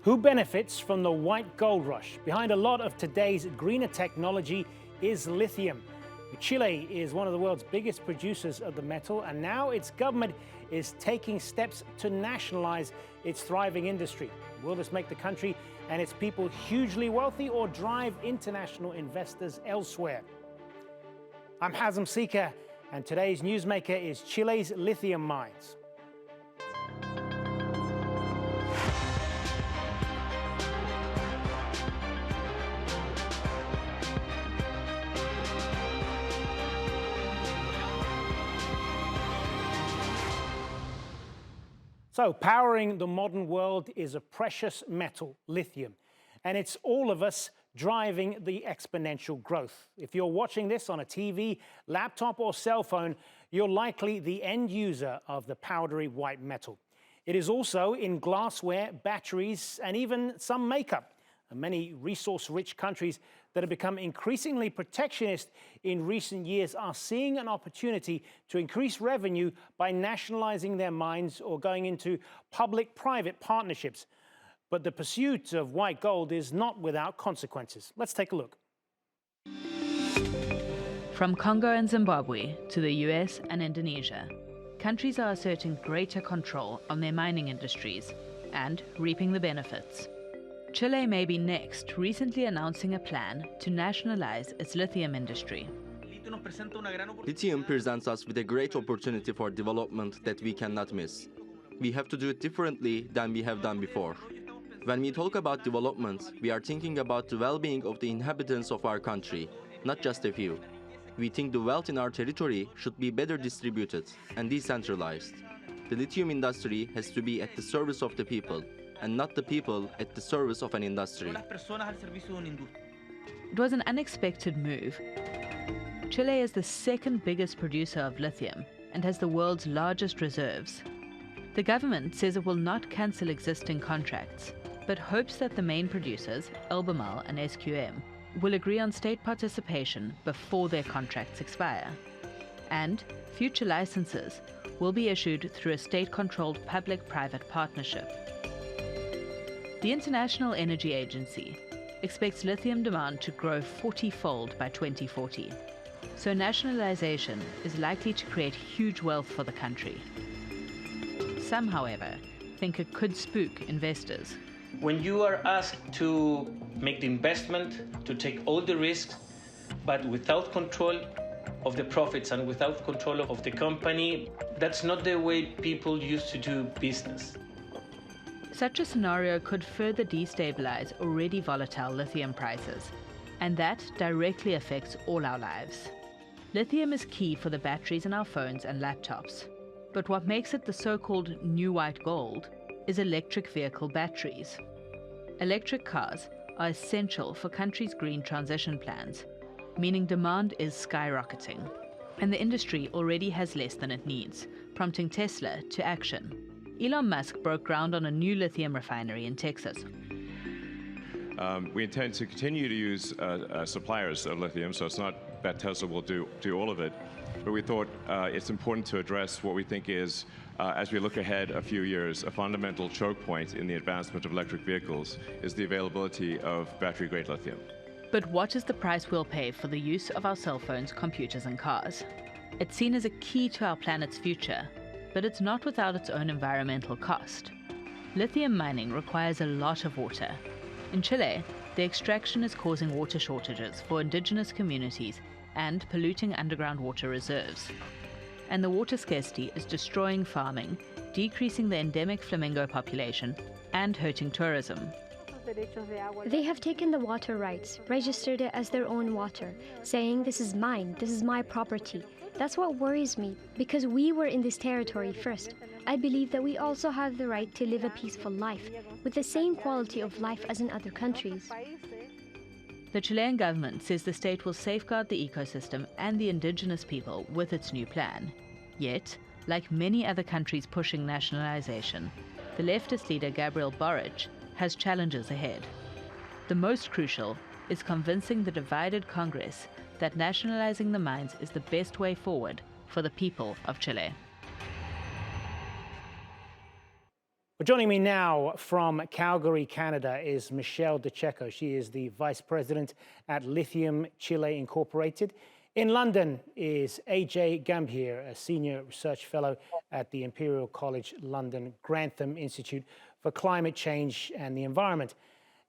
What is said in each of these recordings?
Who benefits from the white gold rush? Behind a lot of today's greener technology is lithium. Chile is one of the world's biggest producers of the metal, and now its government is taking steps to nationalize its thriving industry. Will this make the country and its people hugely wealthy or drive international investors elsewhere? I'm Hazem Sika, and today's newsmaker is Chile's lithium mines. So, powering the modern world is a precious metal, lithium, and it's all of us driving the exponential growth. If you're watching this on a TV, laptop, or cell phone, you're likely the end user of the powdery white metal. It is also in glassware, batteries, and even some makeup. Many resource-rich countries that have become increasingly protectionist in recent years are seeing an opportunity to increase revenue by nationalizing their mines or going into public-private partnerships. But the pursuit of white gold is not without consequences. Let's take a look. From Congo and Zimbabwe to the US and Indonesia, countries are asserting greater control on their mining industries and reaping the benefits. Chile may be next, recently announcing a plan to nationalize its lithium industry. Lithium presents us with a great opportunity for development that we cannot miss. We have to do it differently than we have done before. When we talk about development, we are thinking about the well-being of the inhabitants of our country, not just a few. We think the wealth in our territory should be better distributed and decentralized. The lithium industry has to be at the service of the people, and not the people at the service of an industry. It was an unexpected move. Chile is the second biggest producer of lithium and has the world's largest reserves. The government says it will not cancel existing contracts, but hopes that the main producers, Albemarle and SQM, will agree on state participation before their contracts expire. And future licenses will be issued through a state-controlled public-private partnership. The International Energy Agency expects lithium demand to grow 40-fold by 2040. So nationalization is likely to create huge wealth for the country. Some, however, think it could spook investors. When you are asked to make the investment, to take all the risks, but without control of the profits and without control of the company, that's not the way people used to do business. Such a scenario could further destabilize already volatile lithium prices, and that directly affects all our lives. Lithium is key for the batteries in our phones and laptops, but what makes it the so-called new white gold is electric vehicle batteries. Electric cars are essential for countries' green transition plans, meaning demand is skyrocketing, and the industry already has less than it needs, prompting Tesla to action. Elon Musk broke ground on a new lithium refinery in Texas. We intend to continue to use suppliers of lithium, so it's not that Tesla will do all of it. But we thought it's important to address what we think is, as we look ahead a few years, a fundamental choke point in the advancement of electric vehicles is the availability of battery-grade lithium. But what is the price we'll pay for the use of our cell phones, computers, and cars? It's seen as a key to our planet's future, but it's not without its own environmental cost. Lithium mining requires a lot of water. In Chile, the extraction is causing water shortages for indigenous communities and polluting underground water reserves. And the water scarcity is destroying farming, decreasing the endemic flamingo population, and hurting tourism. They have taken the water rights, registered it as their own water, saying this is mine, this is my property. That's what worries me, because we were in this territory first. I believe that we also have the right to live a peaceful life, with the same quality of life as in other countries. The Chilean government says the state will safeguard the ecosystem and the indigenous people with its new plan. Yet, like many other countries pushing nationalization, the leftist leader Gabriel Boric has challenges ahead. The most crucial is convincing the divided Congress that nationalizing the mines is the best way forward for the people of Chile. Well, joining me now from Calgary, Canada, is Michelle DeCecco. She is the Vice President at Lithium Chile Incorporated. In London is Ajay Gambhir, a Senior Research Fellow at the Imperial College London Grantham Institute for Climate Change and the Environment.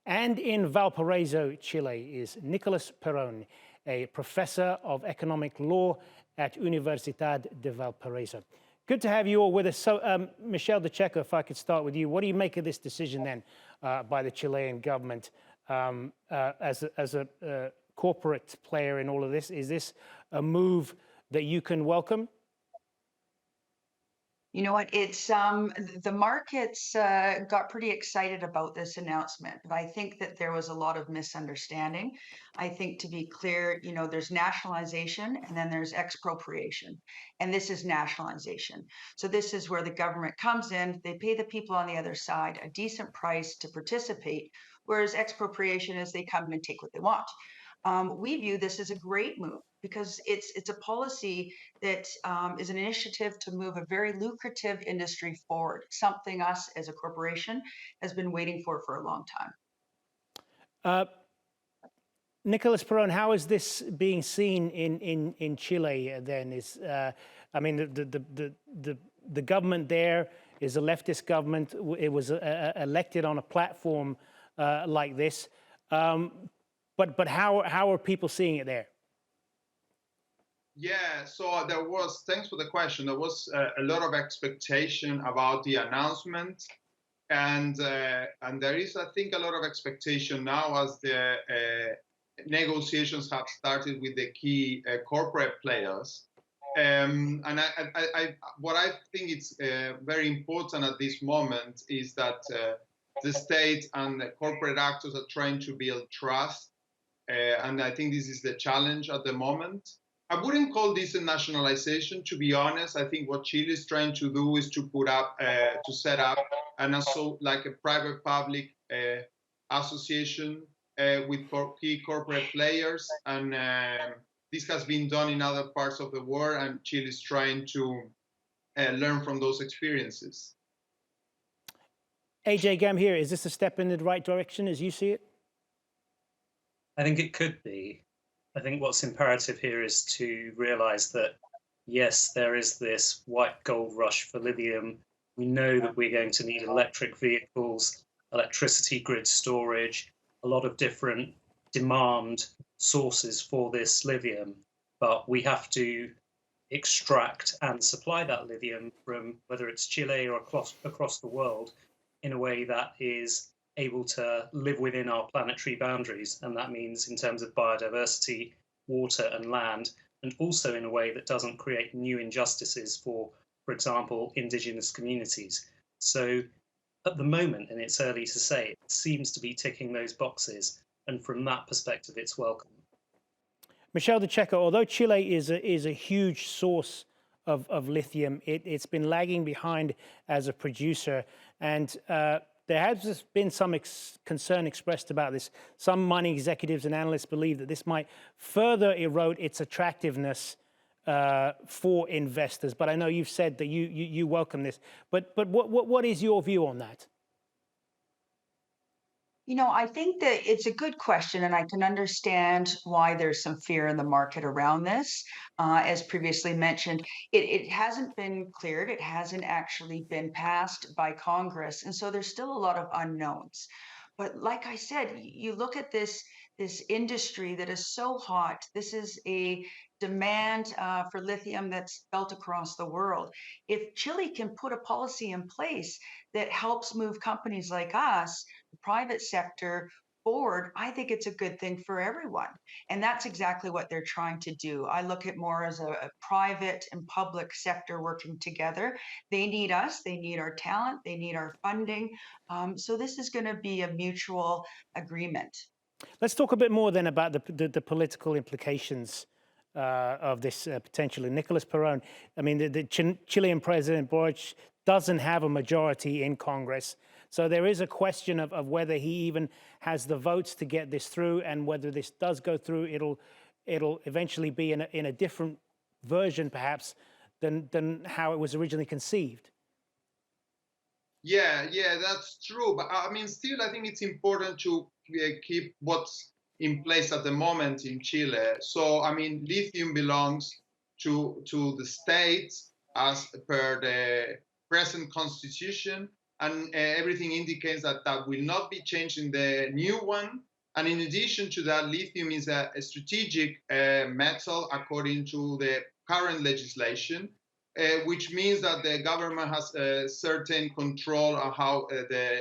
And in Valparaiso, Chile, is Nicolas Perrone, a Professor of Economic Law at Universidad de Valparaiso. Good to have you all with us. So, Michelle DeCecco, if I could start with you, what do you make of this decision then by the Chilean government as a corporate player in all of this? Is this a move that you can welcome? You know what? It's the markets got pretty excited about this announcement, but I think that there was a lot of misunderstanding. I think, to be clear, you know, there's nationalization and then there's expropriation, and this is nationalization. So this is where the government comes in, they pay the people on the other side a decent price to participate, whereas expropriation is they come and take what they want. We view this as a great move because it's a policy that is an initiative to move a very lucrative industry forward, something us as a corporation has been waiting for a long time. Nicolas Perrone, how is this being seen in Chile then? I mean, the government there is a leftist government. It was elected on a platform like this. But how are people seeing it there? Yeah, so thanks for the question. There was a lot of expectation about the announcement. And there is, I think, a lot of expectation now as the negotiations have started with the key corporate players. What I think is very important at this moment is that the state and the corporate actors are trying to build trust. And I think this is the challenge at the moment. I wouldn't call this a nationalization, to be honest. I think what Chile is trying to do is to set up like a private-public association with key corporate players. And this has been done in other parts of the world, and Chile is trying to learn from those experiences. Ajay Gambhir, is this a step in the right direction as you see it? I think it could be. I think what's imperative here is to realize that, yes, there is this white gold rush for lithium. We know that we're going to need electric vehicles, electricity grid storage, a lot of different demand sources for this lithium. But we have to extract and supply that lithium from whether it's Chile or across the world in a way that is able to live within our planetary boundaries. And that means in terms of biodiversity, water and land, and also in a way that doesn't create new injustices for example, indigenous communities. So at the moment, and it's early to say, it seems to be ticking those boxes. And from that perspective, it's welcome. Michelle DeCecco, although Chile is a huge source of lithium, it's been lagging behind as a producer. And there has been some concern expressed about this. Some mining executives and analysts believe that this might further erode its attractiveness for investors. But I know you've said that you welcome this. But what is your view on that? You know, I think that it's a good question, and I can understand why there's some fear in the market around this. As previously mentioned, it hasn't been cleared. It hasn't actually been passed by Congress. And so there's still a lot of unknowns. But like I said, you look at this industry that is so hot. This is a demand for lithium that's felt across the world. If Chile can put a policy in place that helps move companies like us, the private sector, forward, I think it's a good thing for everyone. And that's exactly what they're trying to do. I look at more as a private and public sector working together. They need us, they need our talent, they need our funding. So this is going to be a mutual agreement. Let's talk a bit more then about the political implications of this potentially. Nicolas Perrone, I mean, the Chilean President Boric doesn't have a majority in Congress. So there is a question of whether he even has the votes to get this through, and whether this does go through, it'll eventually be in a different version, perhaps, than how it was originally conceived. Yeah, that's true. But I mean, still, I think it's important to keep what's in place at the moment in Chile. So, I mean, lithium belongs to the states as per the present constitution, and everything indicates that that will not be changed in the new one. And in addition to that, lithium is a strategic metal according to the current legislation, which means that the government has a certain control on how the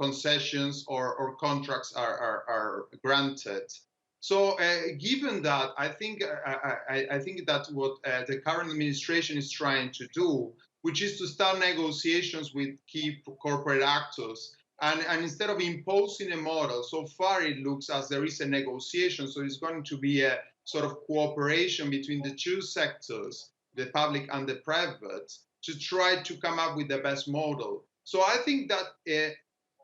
concessions or contracts are granted. So, given that, I think that what the current administration is trying to do, which is to start negotiations with key corporate actors. And instead of imposing a model, so far it looks as there is a negotiation. So it's going to be a sort of cooperation between the two sectors, the public and the private, to try to come up with the best model. So I think that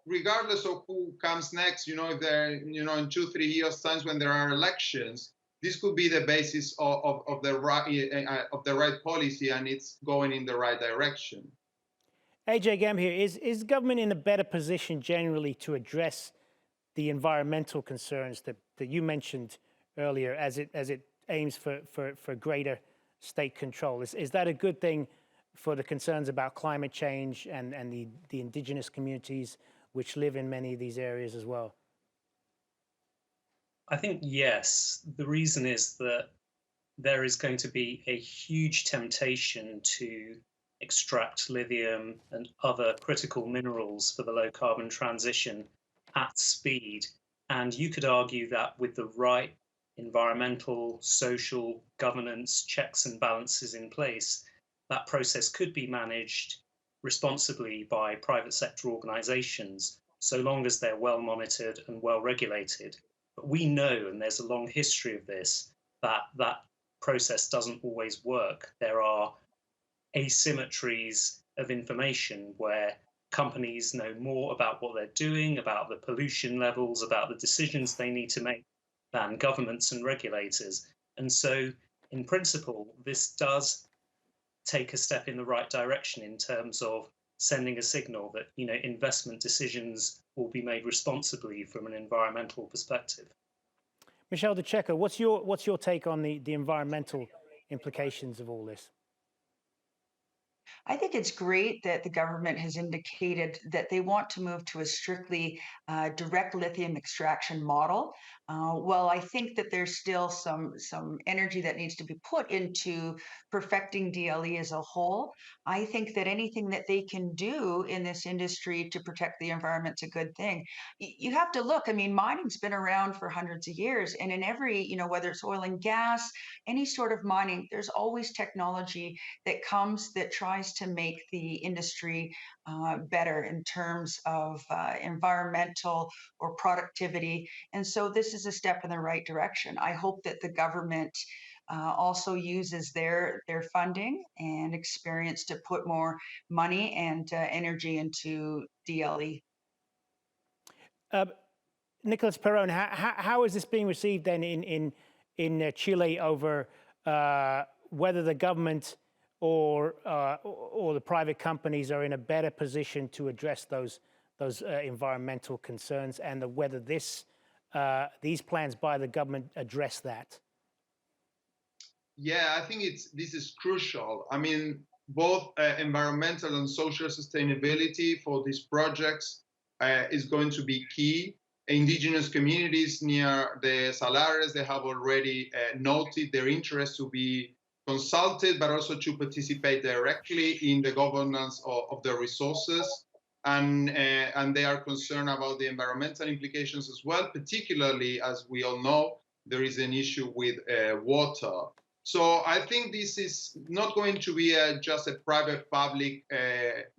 regardless of who comes next, if there, in 2-3 years' times when there are elections, this could be the basis of the right policy, and it's going in the right direction. Ajay Gambhir, is government in a better position generally to address the environmental concerns that you mentioned earlier as it aims for greater state control? Is that a good thing for the concerns about climate change and the indigenous communities which live in many of these areas as well? I think yes. The reason is that there is going to be a huge temptation to extract lithium and other critical minerals for the low carbon transition at speed. And you could argue that with the right environmental, social, governance checks and balances in place, that process could be managed responsibly by private sector organizations, so long as they're well monitored and well regulated. But we know, and there's a long history of this, that that process doesn't always work. There are asymmetries of information where companies know more about what they're doing, about the pollution levels, about the decisions they need to make than governments and regulators. And so, in principle, this does take a step in the right direction in terms of sending a signal that investment decisions will be made responsibly from an environmental perspective. Michelle DeCecco, what's your take on the environmental implications of all this? I think it's great that the government has indicated that they want to move to a strictly direct lithium extraction model. Well, I think that there's still some energy that needs to be put into perfecting DLE as a whole. I think that anything that they can do in this industry to protect the environment's a good thing. You have to look. I mean, mining's been around for hundreds of years, and in every, whether it's oil and gas, any sort of mining, there's always technology that comes that tries to make the industry better in terms of environmental or productivity. And so this is a step in the right direction. I hope that the government also uses their funding and experience to put more money and energy into DLE. Nicolas Perrone, how is this being received then in Chile over whether the government or the private companies are in a better position to address those environmental concerns, and whether these plans by the government address that? Yeah, I think this is crucial. I mean, both environmental and social sustainability for these projects is going to be key. Indigenous communities near the salares, they have already noted their interest to be consulted, but also to participate directly in the governance of the resources. And they are concerned about the environmental implications as well, particularly, as we all know, there is an issue with water. So I think this is not going to be just a private-public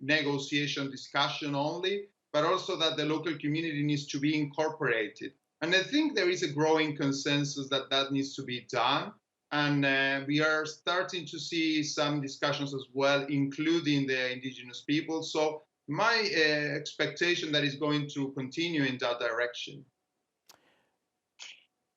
negotiation discussion only, but also that the local community needs to be incorporated. And I think there is a growing consensus that that needs to be done. And we are starting to see some discussions as well, including the indigenous people. So my expectation that is going to continue in that direction.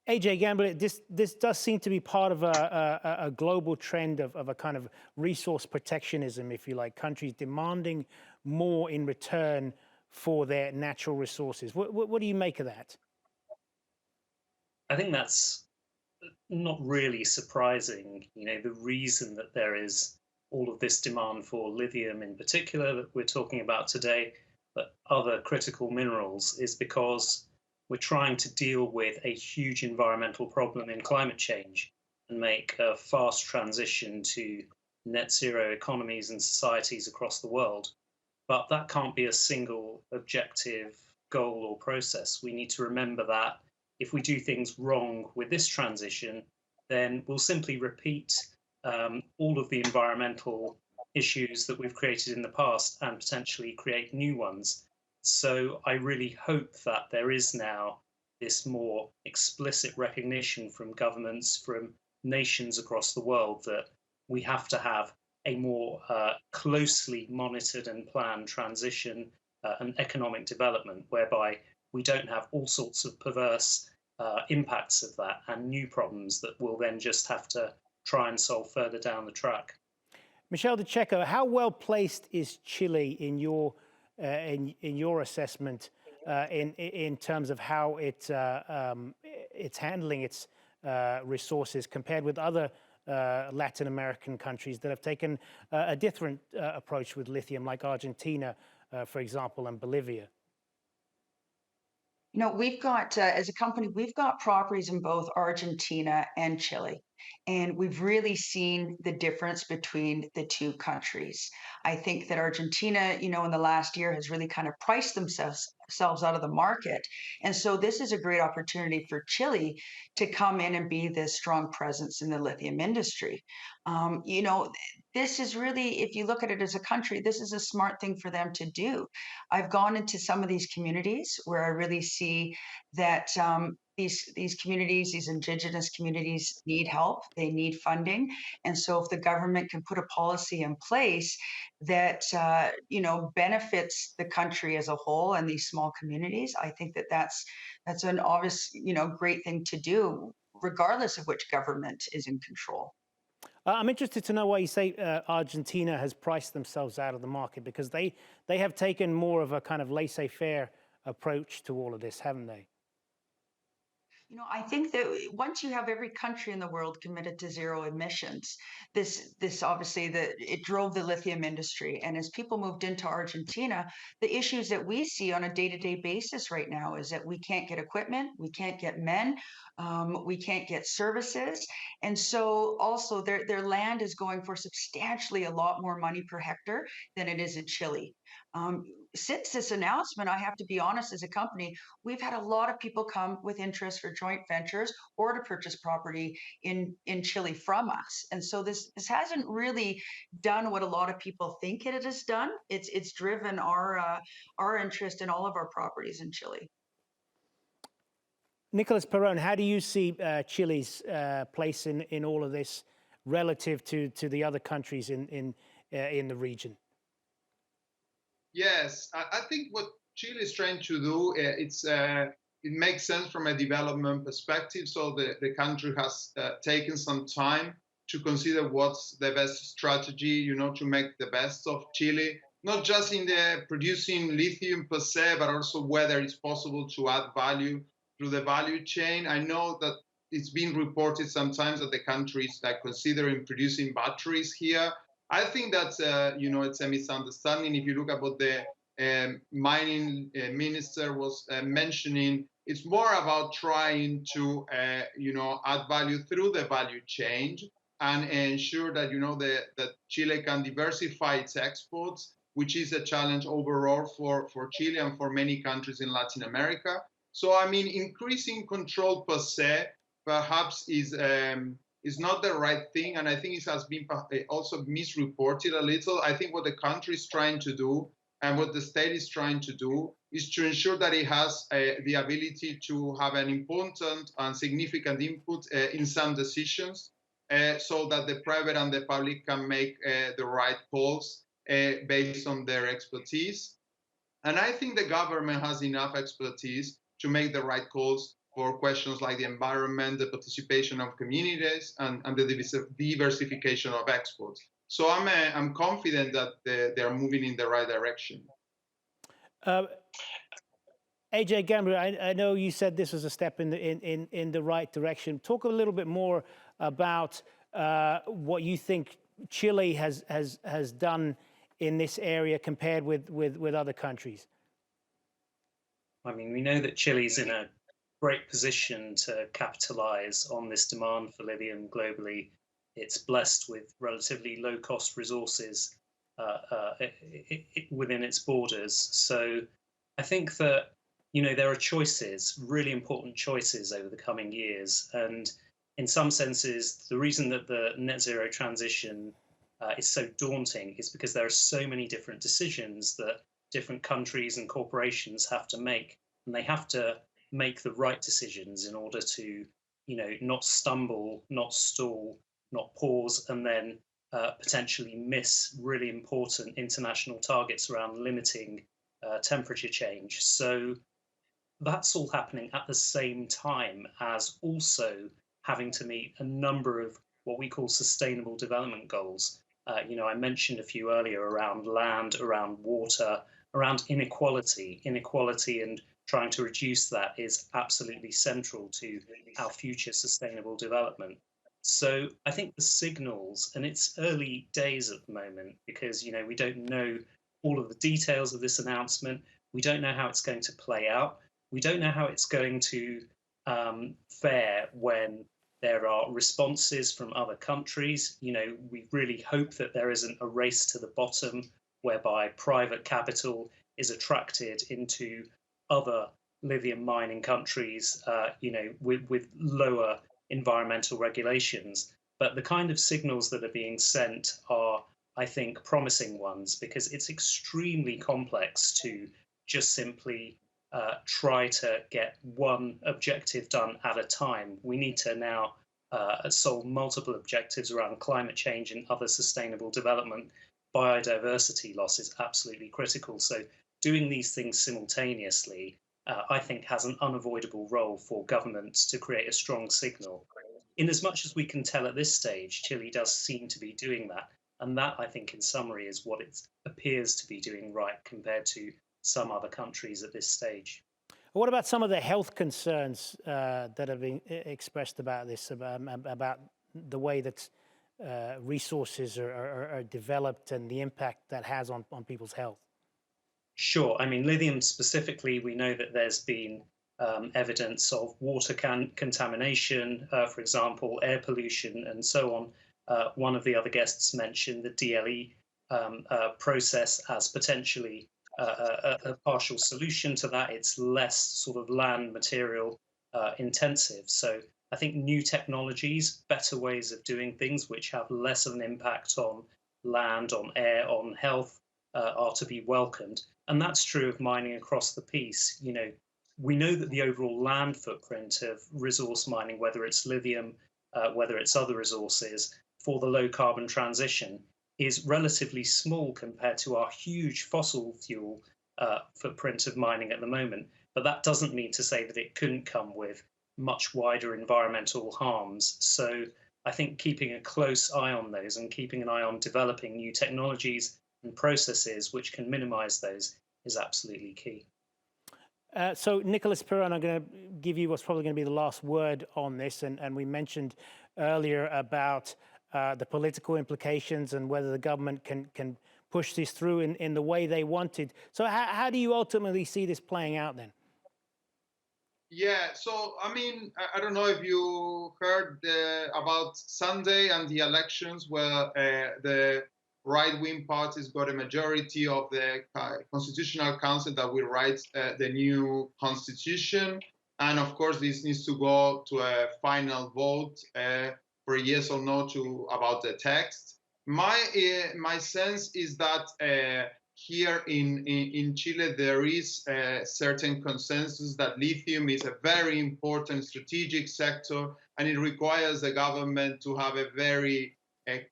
Ajay Gambhir, this does seem to be part of a global trend of a kind of resource protectionism, if you like, countries demanding more in return for their natural resources. What do you make of that? I think that's not really surprising. You know, the reason that there is all of this demand for lithium in particular that we're talking about today, but other critical minerals, is because we're trying to deal with a huge environmental problem in climate change and make a fast transition to net zero economies and societies across the world. But that can't be a single objective goal or process. We need to remember that if we do things wrong with this transition, then we'll simply repeat all of the environmental issues that we've created in the past and potentially create new ones. So I really hope that there is now this more explicit recognition from governments, from nations across the world, that we have to have a more closely monitored and planned transition and economic development, whereby we don't have all sorts of perverse impacts of that and new problems that we'll then just have to try and solve further down the track. Michelle DeCecco, how well placed is Chile in your assessment in terms of how it's handling its resources compared with other Latin American countries that have taken a different approach with lithium, like Argentina, for example, and Bolivia? You know, we've got, as a company, we've got properties in both Argentina and Chile. And we've really seen the difference between the two countries. I think that Argentina, you know, in the last year has really kind of priced themselves out of the market. And so this is a great opportunity for Chile to come in and be this strong presence in the lithium industry. You know, this is really, if you look at it as a country, this is a smart thing for them to do. I've gone into some of these communities where I really see that these communities, these indigenous communities need help, they need funding. And so if the government can put a policy in place that, you know, benefits the country as a whole and these small communities, I think that that's an obvious, you know, great thing to do, regardless of which government is in control. I'm interested to know why you say Argentina has priced themselves out of the market, because they have taken more of a kind of laissez-faire approach to all of this, haven't they? You know, I think that once you have every country in the world committed to zero emissions, this obviously it drove the lithium industry. And as people moved into Argentina, the issues that we see on a day-to-day basis right now is that we can't get equipment, we can't get men, we can't get services. And so also their land is going for substantially a lot more money per hectare than it is in Chile. Since this announcement, I have to be honest, as a company, we've had a lot of people come with interest for joint ventures or to purchase property in Chile from us. And so this hasn't really done what a lot of people think it has done. It's driven our interest in all of our properties in Chile. Nicolas Perrone, how do you see Chile's place in all of this relative to the other countries in the region? Yes, I think what Chile is trying to do, it makes sense from a development perspective. So the country has taken some time to consider what's the best strategy, you know, to make the best of Chile, not just in the producing lithium per se, but also whether it's possible to add value through the value chain. I know that it's been reported sometimes that the country is like considering producing batteries here. I think that's, you know, it's a misunderstanding. If you look at what the mining minister was mentioning, it's more about trying to, you know, add value through the value chain and ensure that, you know, that Chile can diversify its exports, which is a challenge overall for Chile and for many countries in Latin America. So, I mean, increasing control per se perhaps is not the right thing. And I think it has been also misreported a little. I think what the country is trying to do and what the state is trying to do is to ensure that it has the ability to have an important and significant input in some decisions so that the private and the public can make the right calls based on their expertise. And I think the government has enough expertise to make the right calls for questions like the environment, the participation of communities, and the diversification of exports. So I'm confident that they are moving in the right direction. Ajay Gambhir, I know you said this was a step in the right direction. Talk a little bit more about what you think Chile has done in this area compared with other countries. I mean, we know that Chile's in a great position to capitalize on this demand for lithium globally. It's blessed with relatively low-cost resources within its borders. So I think that, there are choices, really important choices over the coming years. And in some senses, the reason that the net zero transition is so daunting is because there are so many different decisions that different countries and corporations have to make, and they have to make the right decisions in order to, not stumble, not stall, not pause, and then potentially miss really important international targets around limiting temperature change. So that's all happening at the same time as also having to meet a number of what we call sustainable development goals. I mentioned a few earlier around land, around water, around inequality. Inequality and trying to reduce that is absolutely central to our future sustainable development. So I think the signals, and it's early days at the moment because, we don't know all of the details of this announcement. We don't know how it's going to play out. We don't know how it's going to fare when there are responses from other countries. We really hope that there isn't a race to the bottom whereby private capital is attracted into other lithium mining countries, with lower environmental regulations. But the kind of signals that are being sent are, I think, promising ones, because it's extremely complex to just simply try to get one objective done at a time. We need to now solve multiple objectives around climate change and other sustainable development. Biodiversity loss is absolutely critical. So doing these things simultaneously, I think, has an unavoidable role for governments to create a strong signal. In as much as we can tell at this stage, Chile does seem to be doing that. And that, I think, in summary, is what it appears to be doing right compared to some other countries at this stage. What about some of the health concerns that have been expressed about this, about the way that resources are developed and the impact that has on people's health? Sure. I mean, lithium specifically, we know that there's been evidence of water contamination, for example, air pollution, and so on. One of the other guests mentioned the DLE process as potentially a partial solution to that. It's less sort of land material intensive. So I think new technologies, better ways of doing things which have less of an impact on land, on air, on health are to be welcomed. And that's true of mining across the piece. We know that the overall land footprint of resource mining, whether it's lithium, whether it's other resources, for the low carbon transition is relatively small compared to our huge fossil fuel footprint of mining at the moment. But that doesn't mean to say that it couldn't come with much wider environmental harms. So I think keeping a close eye on those and keeping an eye on developing new technologies and processes which can minimize those is absolutely key. So, Nicolas Perrone, I'm going to give you what's probably going to be the last word on this. And we mentioned earlier about the political implications and whether the government can push this through in the way they wanted. So how do you ultimately see this playing out then? Yeah, so I mean, I don't know if you heard about Sunday and the elections where the right-wing parties got a majority of the Constitutional Council that will write the new constitution. And of course, this needs to go to a final vote for a yes or no about the text. My sense is that here in Chile, there is a certain consensus that lithium is a very important strategic sector, and it requires the government to have a very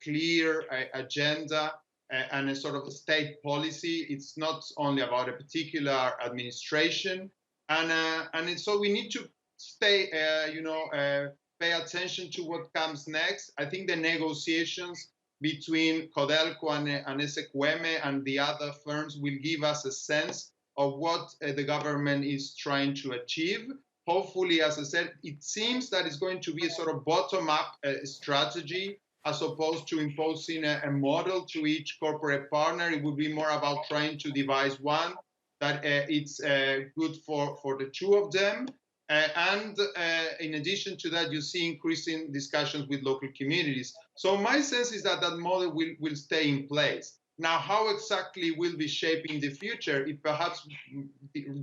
clear agenda and a sort of a state policy. It's not only about a particular administration, and so we need to stay, pay attention to what comes next. I think the negotiations between Codelco and SQM and the other firms will give us a sense of what the government is trying to achieve. Hopefully, as I said, it seems that it's going to be a sort of bottom-up strategy as opposed to imposing a model to each corporate partner. It would be more about trying to devise one that it's good for the two of them. And in addition to that, you see increasing discussions with local communities. So my sense is that that model will stay in place. Now, how exactly will be shaping the future? It perhaps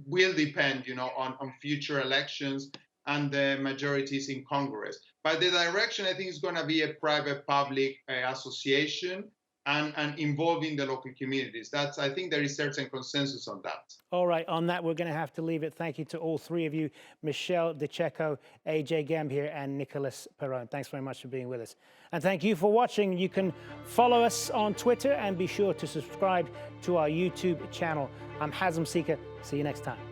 will depend, on future elections and the majorities in Congress. But the direction, I think, is going to be a private-public association and involving the local communities. I think there is certain consensus on that. All right, on that, we're going to have to leave it. Thank you to all three of you, Michelle, DeCecco, Ajay Gambhir, and Nicolas Perrone. Thanks very much for being with us. And thank you for watching. You can follow us on Twitter and be sure to subscribe to our YouTube channel. I'm Hazem Sika. See you next time.